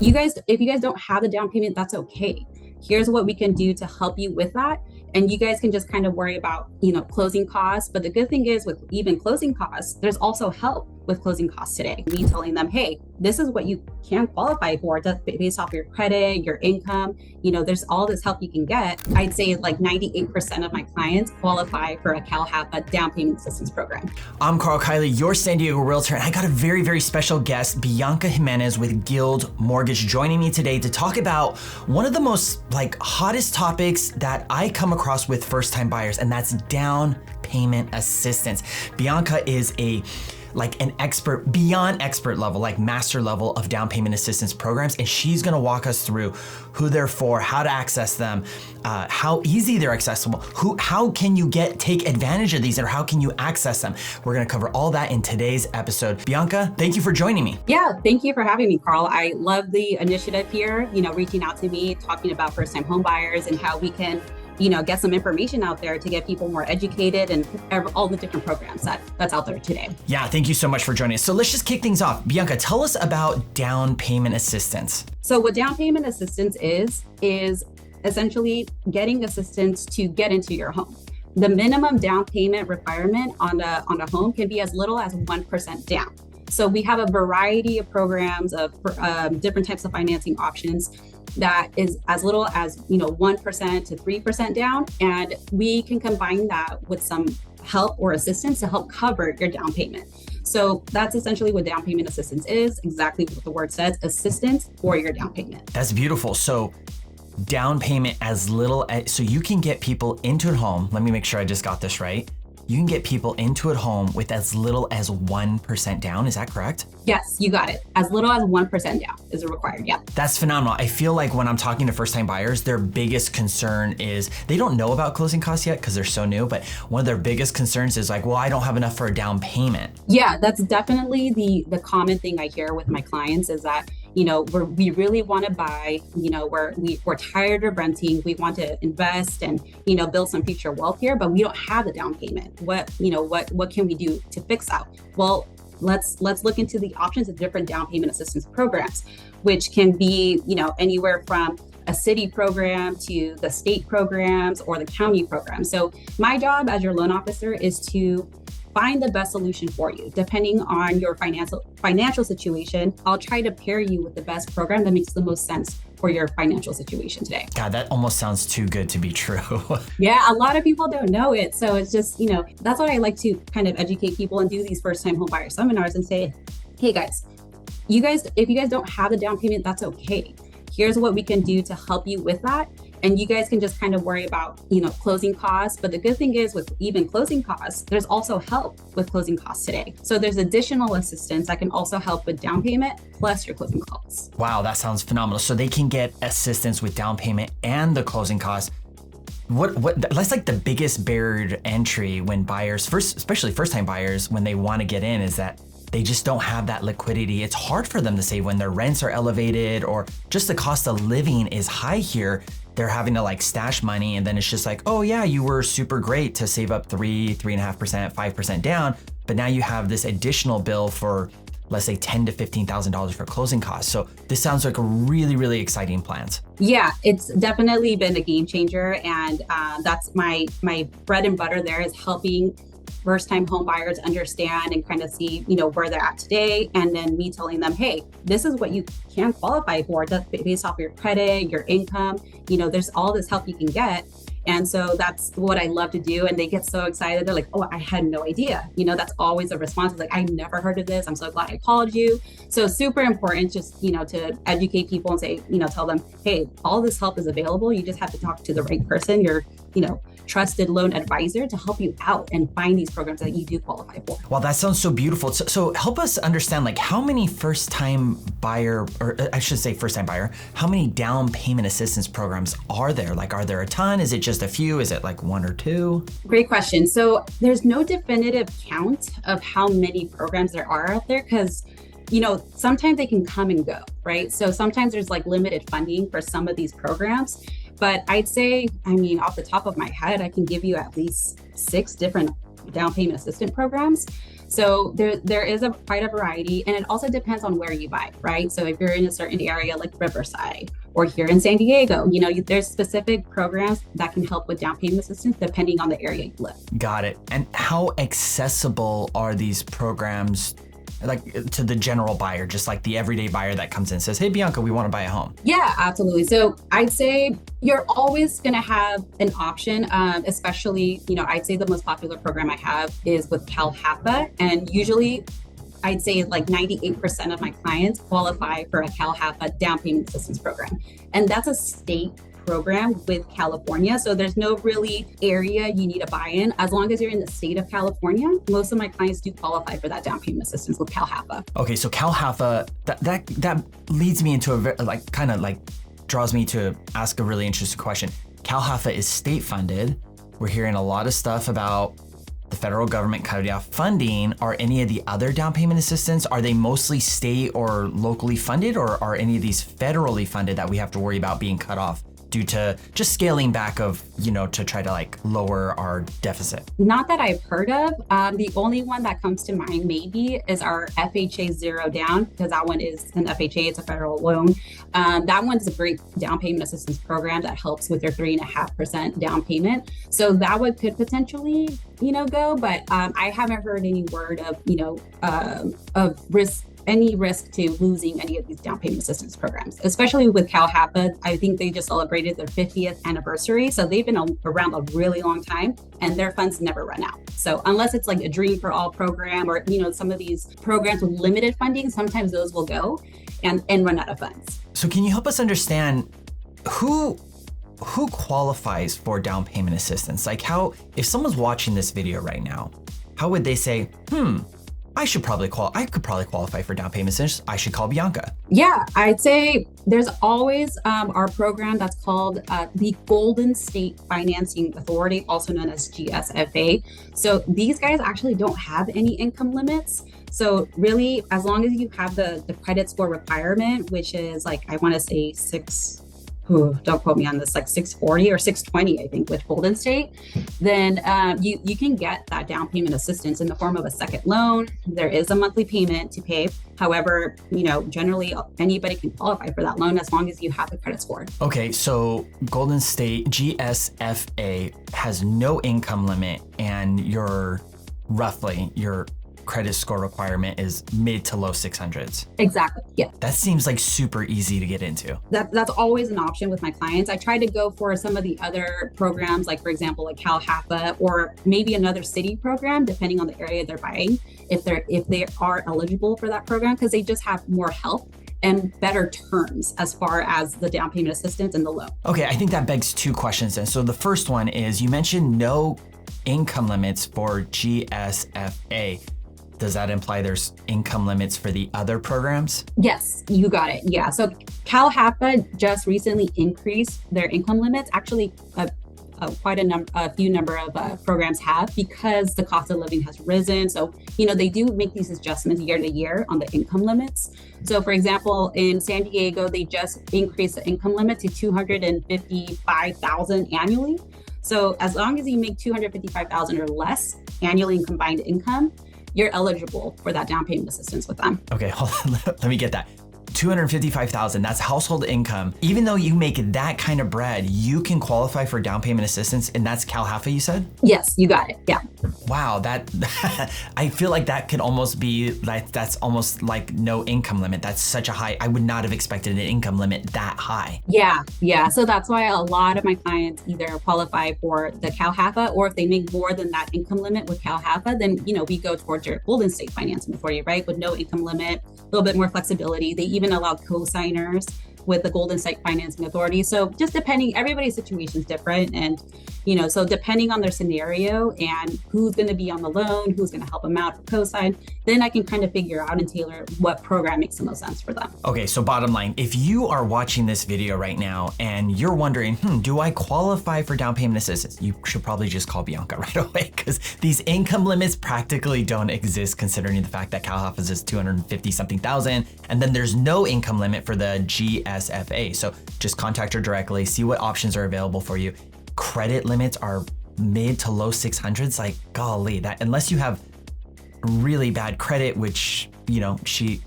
If you guys don't have the down payment, that's okay. Here's what we can do to help you with that. And you guys can just kind of worry about, closing costs. But the good thing is with even closing costs, there's also help with closing costs today. Me telling them, hey, this is what you can qualify for just based off your credit, your income. There's all this help you can get. I'd say like 98% of my clients qualify for a CalHAPA down payment assistance program. I'm Karl Kyler, your San Diego Realtor, and I got a very, very special guest, Bianca Jimenez with Guild Mortgage, joining me today to talk about one of the most hottest topics that I come across with first-time buyers, and that's down payment assistance. Bianca is an expert, beyond expert level, master level of down payment assistance programs. And she's gonna walk us through who they're for, how to access them, how easy they're accessible, how can you take advantage of these, or how can you access them? We're gonna cover all that in today's episode. Bianca, thank you for joining me. Yeah, thank you for having me, Karl. I love the initiative here, reaching out to me, talking about first-time home buyers and how we can get some information out there to get people more educated and all the different programs that's out there today. Yeah, thank you so much for joining us. So let's just kick things off. Bianca, tell us about down payment assistance. So what down payment assistance is essentially getting assistance to get into your home. The minimum down payment requirement on a home can be as little as 1% down. So we have a variety of programs of different types of financing options that is as little as 1% to 3% down, and we can combine that with some help or assistance to help cover your down payment. So that's essentially what down payment assistance is, exactly what the word says, assistance for your down payment. That's beautiful. So down payment so you can get people into a home. Let me make sure I just got this right. You can get people into a home with as little as 1% down. Is that correct? Yes, you got it. As little as 1% down is required. Yeah. That's phenomenal. I feel like when I'm talking to first-time buyers, their biggest concern is they don't know about closing costs yet because they're so new, but one of their biggest concerns is well, I don't have enough for a down payment. Yeah, that's definitely the common thing I hear with my clients is that we really want to buy, we're tired of renting. We want to invest and, build some future wealth here, but we don't have the down payment. What can we do to fix that? Well, let's look into the options of different down payment assistance programs, which can be, anywhere from a city program to the state programs or the county program. So my job as your loan officer is to find the best solution for you. Depending on your financial situation, I'll try to pair you with the best program that makes the most sense for your financial situation today. God, that almost sounds too good to be true. Yeah, a lot of people don't know it. So it's just, that's what I like to kind of educate people and do these first-time home buyer seminars and say, hey guys, if you guys don't have the down payment, that's okay. Here's what we can do to help you with that. And you guys can just kind of worry about, closing costs. But the good thing is with even closing costs, there's also help with closing costs today. So there's additional assistance that can also help with down payment plus your closing costs. Wow, that sounds phenomenal. So they can get assistance with down payment and the closing costs. That's the biggest barrier to entry when buyers, especially first-time buyers, when they want to get in, is that they just don't have that liquidity. It's hard for them to save when their rents are elevated or just the cost of living is high here. They're having to stash money, and then it's just oh yeah, you were super great to save up 3.5%, 5% down, but now you have this additional bill for, let's say, $10,000 to $15,000 for closing costs. So this sounds like a really, really exciting plans. Yeah, it's definitely been a game changer, and that's my bread and butter there is helping first-time home buyers understand and kind of see, where they're at today. And then me telling them, hey, this is what you can qualify for just based off your credit, your income. There's all this help you can get. And so that's what I love to do. And they get so excited. They're like, oh, I had no idea. That's always a response. It's I never heard of this. I'm so glad I called you. So super important just, to educate people and say, tell them, hey, all this help is available. You just have to talk to the right person, your, trusted loan advisor to help you out and find these programs that you do qualify for. Well, that sounds so beautiful. So help us understand how many first-time buyer, or I should say first-time buyer, how many down payment assistance programs are there? Are there a ton? Is it just a few? Is it one or two? Great question. So there's no definitive count of how many programs there are out there because sometimes they can come and go, right? So sometimes there's limited funding for some of these programs. But I'd say, off the top of my head, I can give you at least 6 different down payment assistance programs. So there is quite a variety, and it also depends on where you buy, right? So if you're in a certain area like Riverside or here in San Diego, there's specific programs that can help with down payment assistance depending on the area you live. Got it. And how accessible are these programs like to the general buyer, just like the everyday buyer that comes in and says, hey, Bianca, we want to buy a home? Yeah, absolutely. So I'd say you're always going to have an option, especially, I'd say the most popular program I have is with CalHAPA. And usually I'd say like 98% of my clients qualify for a CalHAPA down payment assistance program. And that's a state program with California. So there's no really area you need to buy in. As long as you're in the state of California, most of my clients do qualify for that down payment assistance with CalHAPA. Okay, so CalHAPA, that leads me into draws me to ask a really interesting question. CalHAPA is state funded. We're hearing a lot of stuff about the federal government cutting off funding. Are any of the other down payment assistance, are they mostly state or locally funded, or are any of these federally funded that we have to worry about being cut off due to just scaling back of, to try to like lower our deficit? Not that I've heard of. The only one that comes to mind maybe is our FHA Zero Down, because that one is an FHA, it's a federal loan. That one's a great down payment assistance program that helps with your 3.5% down payment. So that one could potentially, go, but I haven't heard any word of any risk to losing any of these down payment assistance programs, especially with CalHAPA. I think they just celebrated their 50th anniversary. So they've been around a really long time and their funds never run out. So unless it's like a Dream for All program or, some of these programs with limited funding, sometimes those will go and run out of funds. So can you help us understand who qualifies for down payment assistance? Like if someone's watching this video right now, how would they say, I could probably qualify for down payment assistance. I should call Bianca. Yeah, I'd say there's always our program that's called the Golden State Financing Authority, also known as GSFA. So these guys actually don't have any income limits. So really, as long as you have the credit score requirement, which is like, I want to say don't quote me on this, like 640 or 620, I think, with Golden State, then you can get that down payment assistance in the form of a second loan. There is a monthly payment to pay. However, generally anybody can qualify for that loan as long as you have the credit score. Okay, so Golden State GSFA has no income limit, and your credit score requirement is mid to low 600s. Exactly. Yeah. That seems like super easy to get into. That's always an option with my clients. I try to go for some of the other programs, like for example, like CalHAPA, or maybe another city program, depending on the area they're buying, if they are eligible for that program, because they just have more help and better terms as far as the down payment assistance and the loan. Okay, I think that begs two questions then. So the first one is, you mentioned no income limits for GSFA. Does that imply there's income limits for the other programs? Yes, you got it. Yeah. So CalHAPA just recently increased their income limits. Actually, quite a few number of programs have, because the cost of living has risen. So, they do make these adjustments year to year on the income limits. So for example, in San Diego, they just increased the income limit to $255,000 annually. So as long as you make $255,000 or less annually in combined income, you're eligible for that down payment assistance with them. Okay, hold on, let me get that. $255,000, that's household income. Even though you make that kind of bread, you can qualify for down payment assistance, and that's CalHAPA, you said? Yes, you got it, yeah. Wow, I feel like that could almost be like, that's almost like no income limit. That's such a high, I would not have expected an income limit that high. Yeah. So that's why a lot of my clients either qualify for the CalHAPA, or if they make more than that income limit with CalHAPA, then, we go towards your Golden State financing for you, right? With no income limit, a little bit more flexibility. They even allow co-signers with the Golden State Financing Authority. So just depending, everybody's situation is different. And, so depending on their scenario and who's going to be on the loan, who's going to help them out for co-sign, then I can kind of figure out and tailor what program makes the most sense for them. Okay, so bottom line, if you are watching this video right now and you're wondering, do I qualify for down payment assistance? You should probably just call Bianca right away, because these income limits practically don't exist, considering the fact that CalHAPA is 250 something thousand, and then there's no income limit for the GSFA. So just contact her directly, see what options are available for you. Credit limits are mid to low 600s, like golly, that unless you have really bad credit, which, you know,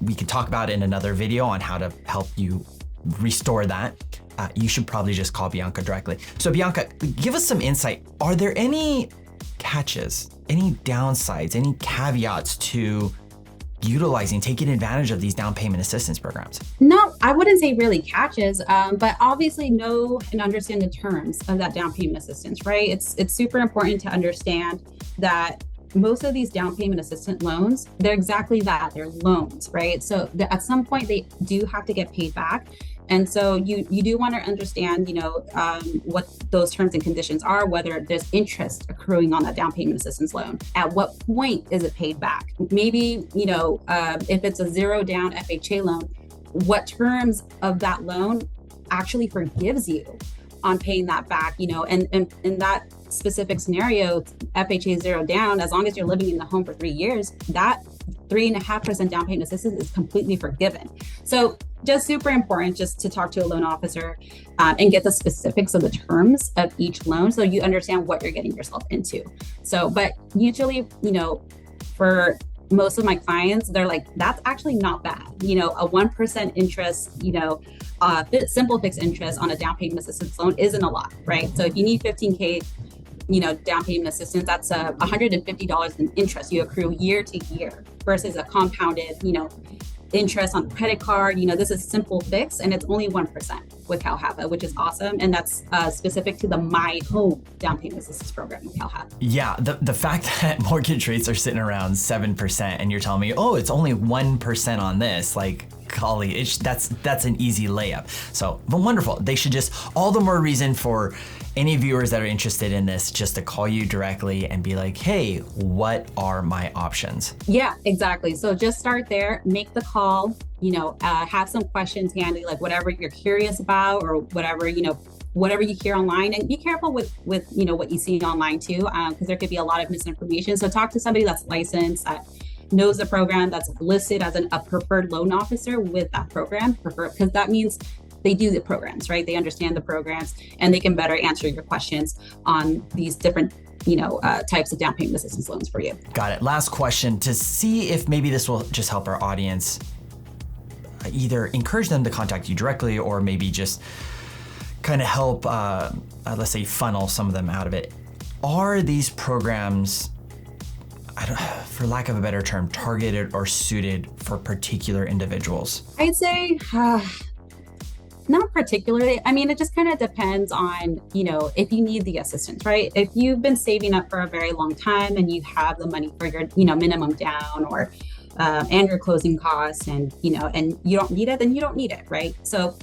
we could talk about in another video on how to help you restore that. You should probably just call Bianca directly. So Bianca, give us some insight. Are there any catches, any downsides, any caveats to taking advantage of these down payment assistance programs? No, I wouldn't say really catches, but obviously know and understand the terms of that down payment assistance, right? It's super important to understand that most of these down payment assistance loans, they're exactly that, they're loans, right? So at some point they do have to get paid back. And so you do want to understand, what those terms and conditions are, whether there's interest accruing on that down payment assistance loan. At what point is it paid back? Maybe, if it's a zero down FHA loan, what terms of that loan actually forgives you on paying that back, and in that specific scenario, FHA zero down, as long as you're living in the home for 3 years, that 3.5% down payment assistance is completely forgiven. So just super important just to talk to a loan officer and get the specifics of the terms of each loan so you understand what you're getting yourself into. So, but usually, for most of my clients, they're like, that's actually not bad. A 1% interest, simple fixed interest on a down payment assistance loan isn't a lot, right? So if you need 15K, down payment assistance, that's $150 in interest you accrue year to year versus a compounded, interest on credit card. This is simple fix and it's only 1% with CalHAPA, which is awesome. And that's specific to the My Home down payment assistance program with CalHAPA. Yeah, the fact that mortgage rates are sitting around 7% and you're telling me, oh, it's only 1% on this, like, golly, that's an easy layup. So, but wonderful. They should just, all the more reason for any viewers that are interested in this, just to call you directly and be like, hey, what are my options? Yeah, exactly. So just start there, make the call, have some questions handy, like whatever you're curious about or whatever you hear online, and be careful with what you see online too, because there could be a lot of misinformation. So talk to somebody that's licensed, that knows the program, that's listed as a preferred loan officer with that program, because that means they do the programs, right? They understand the programs and they can better answer your questions on these different, types of down payment assistance loans for you. Got it. Last question to see if maybe this will just help our audience either encourage them to contact you directly or maybe just kind of help, let's say, funnel some of them out of it. Are these programs, for lack of a better term, targeted or suited for particular individuals? I'd say, not particularly. I mean, it just kind of depends on, if you need the assistance, right? If you've been saving up for a very long time and you have the money for your, minimum down or, and your closing costs and you don't need it, then you don't need it, right? So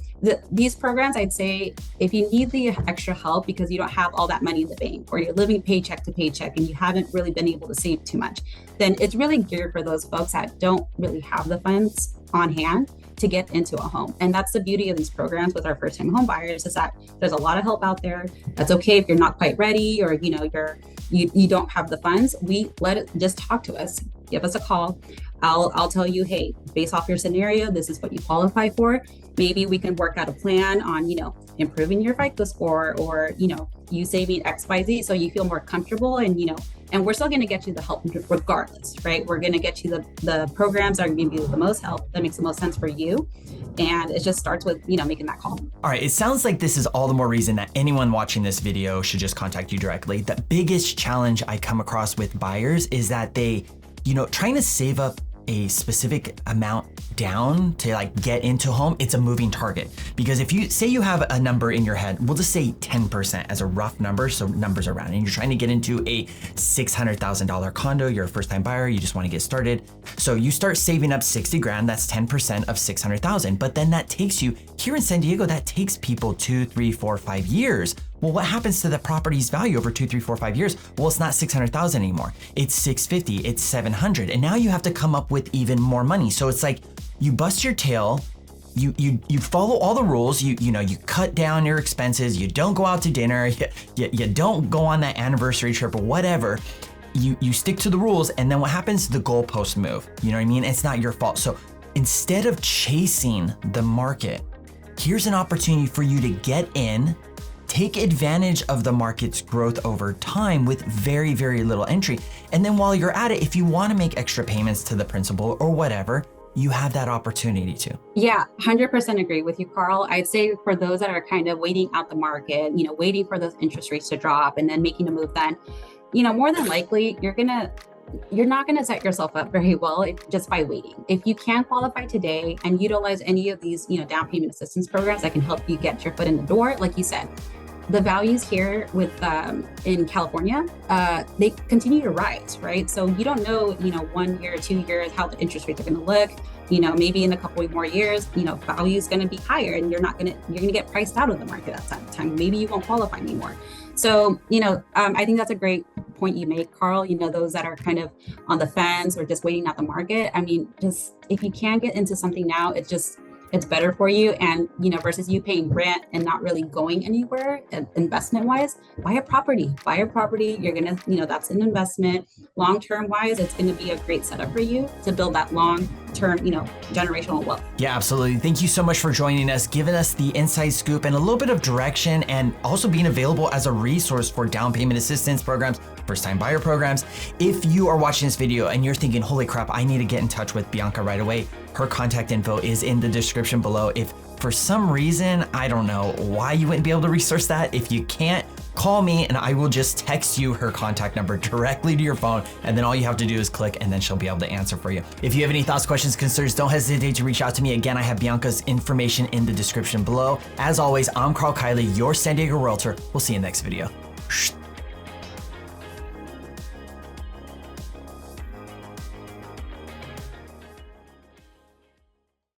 these programs, I'd say, if you need the extra help because you don't have all that money in the bank or you're living paycheck to paycheck and you haven't really been able to save too much, then it's really geared for those folks that don't really have the funds on hand to get into a home. And that's the beauty of these programs with our first-time home buyers, is that there's a lot of help out there. That's okay if you're not quite ready or you don't have the funds. Just talk to us, give us a call. I'll tell you, hey, based off your scenario, this is what you qualify for. Maybe we can work out a plan on, improving your FICO score or, you saving XYZ so you feel more comfortable and, and we're still going to get you the help regardless, right? We're going to get you the programs that are going to give you the most help, that makes the most sense for you. And it just starts with, making that call. All right, it sounds like this is all the more reason that anyone watching this video should just contact you directly. The biggest challenge I come across with buyers is that they, trying to save up a specific amount down to get into a home, it's a moving target. Because if you say you have a number in your head, we'll just say 10% as a rough number, so numbers around, and you're trying to get into a $600,000 condo, you're a first time buyer, you just want to get started. So you start saving up 60 grand, that's 10% of 600,000. But then that takes you, here in San Diego, that takes people 2, 3, 4, 5 years. Well, what happens to the property's value over 2, 3, 4, 5 years? Well, it's not 600,000 anymore. It's 650, it's 700. And now you have to come up with even more money. So it's like you bust your tail, you follow all the rules, you cut down your expenses, you don't go out to dinner, you don't go on that anniversary trip or whatever. You stick to the rules, and then what happens? The goalposts move. You know what I mean? It's not your fault. So instead of chasing the market, here's an opportunity for you to get in, take advantage of the market's growth over time with very, very little entry. And then while you're at it, if you want to make extra payments to the principal or whatever, you have that opportunity to. Yeah, 100% agree with you, Karl. I'd say for those that are kind of waiting out the market, waiting for those interest rates to drop and then making a move then, more than likely you're not going to set yourself up very well just by waiting. If you can qualify today and utilize any of these, down payment assistance programs that can help you get your foot in the door, like you said, the values here in California, they continue to rise, right? So you don't know, 1 year, 2 years, how the interest rates are going to look. Maybe in a couple more years, value is going to be higher, and you're going to get priced out of the market at that time. Maybe you won't qualify anymore. So, I think that's a great point you make, Karl. Those that are kind of on the fence or just waiting out the market. I mean, just if you can get into something now, it's better for you. And, versus you paying rent and not really going anywhere investment wise, buy a property. You're going to, that's an investment. Long-term wise, it's going to be a great setup for you to build that long-term, generational wealth. Yeah, absolutely. Thank you so much for joining us, giving us the inside scoop and a little bit of direction, and also being available as a resource for down payment assistance programs, first-time buyer programs. If you are watching this video and you're thinking, holy crap, I need to get in touch with Bianca right away, her contact info is in the description below. If for some reason, I don't know why you wouldn't be able to resource that, if you can't, call me and I will just text you her contact number directly to your phone, and then all you have to do is click and then she'll be able to answer for you. If you have any thoughts, questions, concerns, don't hesitate to reach out to me. Again, I have Bianca's information in the description below. As always, I'm Karl Kyler, your San Diego Realtor. We'll see you in the next video.